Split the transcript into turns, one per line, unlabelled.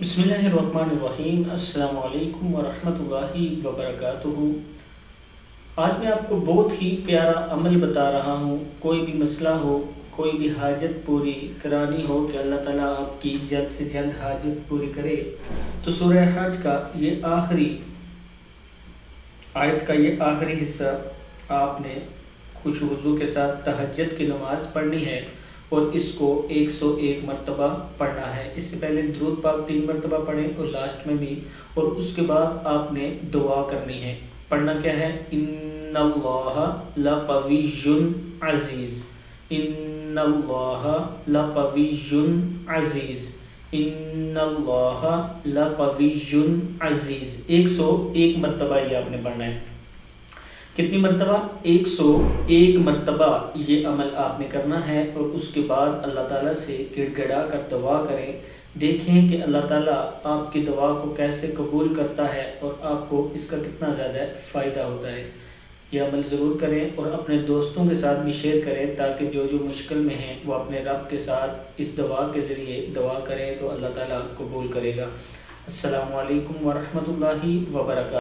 बिस्मिल्लाहिर्रहमानिर्रहीम। अस्सलाम वालेकुम वरहमतुल्लाहि वबरकातुहू। आज मैं आपको बहुत ही प्यारा अमल बता रहा हूँ। कोई भी मसला हो, कोई भी हाजत पूरी करानी हो कि अल्लाह ताला आपकी जल्द से जल्द हाजत पूरी करे, तो सूरह हज का ये आखिरी आयत का ये आखिरी हिस्सा आपने खुश वज़ू के साथ तहज्जुद की नमाज़ पढ़नी है और इसको 101 मरतबा पढ़ना है। इससे पहले दुरूद पाक 3 मरतबा पढ़ें और लास्ट में भी, और उसके बाद आपने दुआ करनी है। पढ़ना क्या है? इन्नल्लाहा लक़विय्युन अज़ीज़, इन्नल्लाहा लक़विय्युन अज़ीज़, इन्नल्लाहा लक़विय्युन अज़ीज़। 101 मरतबा ये आपने पढ़ना है। कितनी मरतबा? 101 मरतबा ये अमल आपने करना है। और उसके बाद अल्लाह ताला से गिड़गिड़ा कर दुआ करें। देखें कि अल्लाह ताला आपकी दुआ को कैसे कबूल करता है और आपको इसका कितना ज़्यादा फ़ायदा होता है। यह अमल ज़रूर करें और अपने दोस्तों के साथ भी शेयर करें, ताकि जो जो मुश्किल में हैं वो अपने रब के साथ इस दुआ के ज़रिए दुआ करें तो अल्लाह ताला कबूल करेगा। अस्सलामु अलैकुम वरहमतुल्लाहि वबरकातुहू।